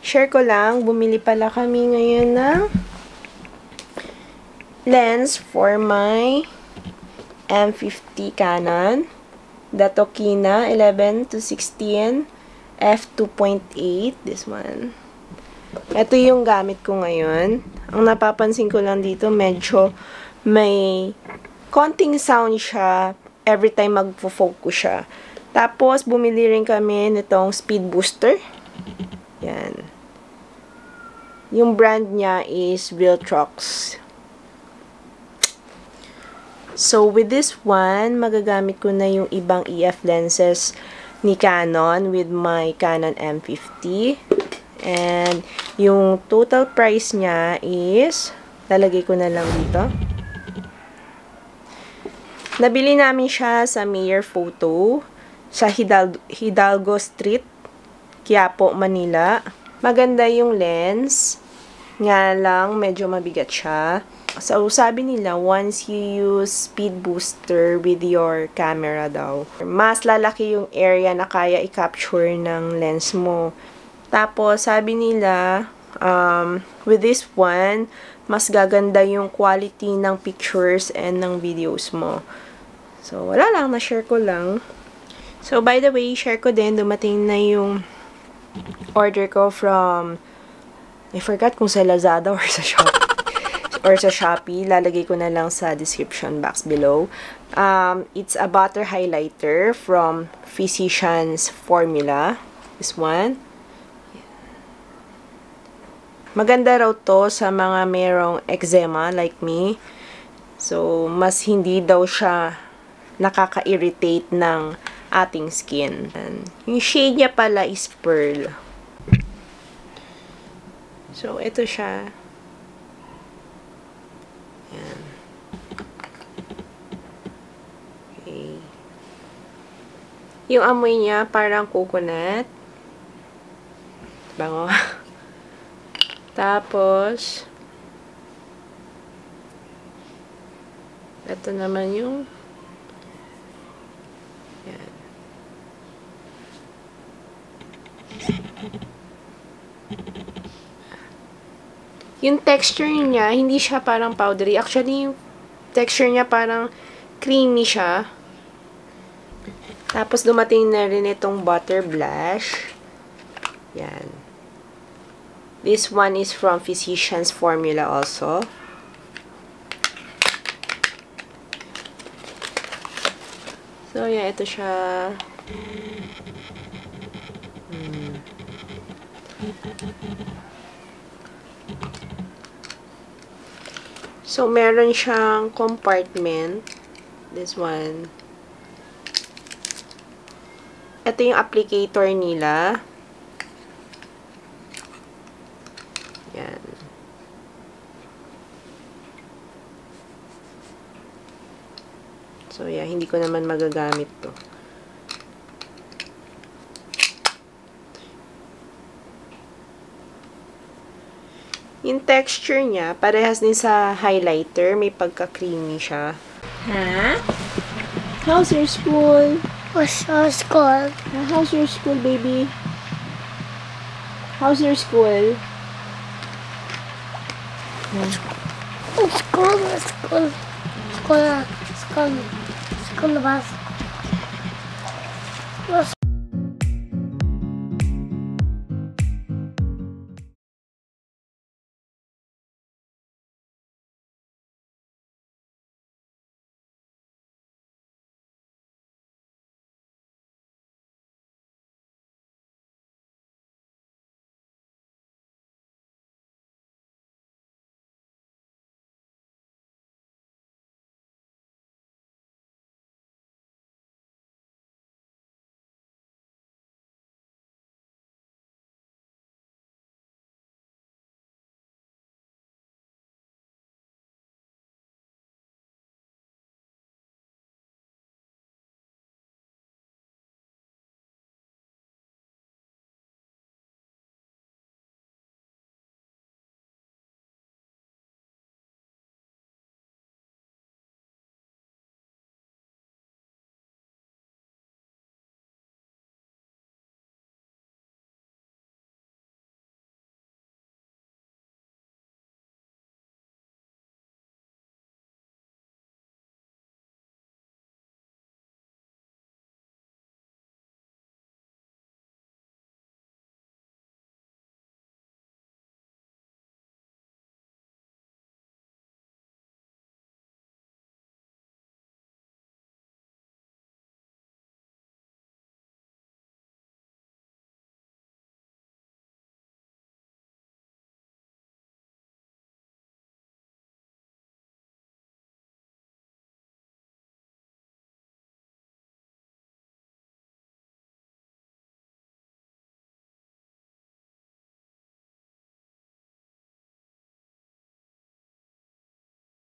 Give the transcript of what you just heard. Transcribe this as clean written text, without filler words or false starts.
share ko lang, bumili pala kami ngayon ng lens for my M50 Canon. The Tokina 11-16 F.2.8. This one. Ito yung gamit ko ngayon. Ang napapansin ko lang dito, medyo may konting sound siya every time magfo-focus siya. Tapos, bumili rin kami nitong speed booster. Yan. Yung brand niya is Viltrox. So, with this one, magagamit ko na yung ibang EF lenses ni Canon with my Canon M50. And, yung total price niya is, lalagay ko na lang dito. Nabili namin siya sa Mayer Photo, sa Hidalgo Street, Quiapo, Manila. Maganda yung lens. Nga lang, medyo mabigat siya. So, sabi nila, once you use speed booster with your camera daw, mas lalaki yung area na kaya i-capture ng lens mo. Tapos, sabi nila, with this one, mas gaganda yung quality ng pictures and ng videos mo. So, wala lang, na-share ko lang. So, by the way, share ko din, dumating na yung order ko from, I forgot kung sa Lazada or sa Shopee. Lalagay ko na lang sa description box below. It's a butter highlighter from Physicians Formula. This one. Maganda raw to sa mga merong eczema like me. So, mas hindi daw siya nakaka-irritate ng ating skin. And yung shade niya pala is pearl. So, ito siya. Yan. Okay. Yung amoy niya parang coconut. Bango. Tapos, ito naman yung yan. Yung texture niya, hindi siya parang powdery. Actually, yung texture niya parang creamy siya. Tapos, dumating na rin itong butter blush. Yan. This one is from Physicians Formula also. So, yeah, ito siya. So, meron siyang compartment. This one. Ito yung applicator nila. Yan. So, yeah, hindi ko naman magagamit to. Yung texture niya, parehas din sa highlighter. May pagka-creamy siya. Ha? How's your school? What's your school? How's your school, baby? How's your school? School bus.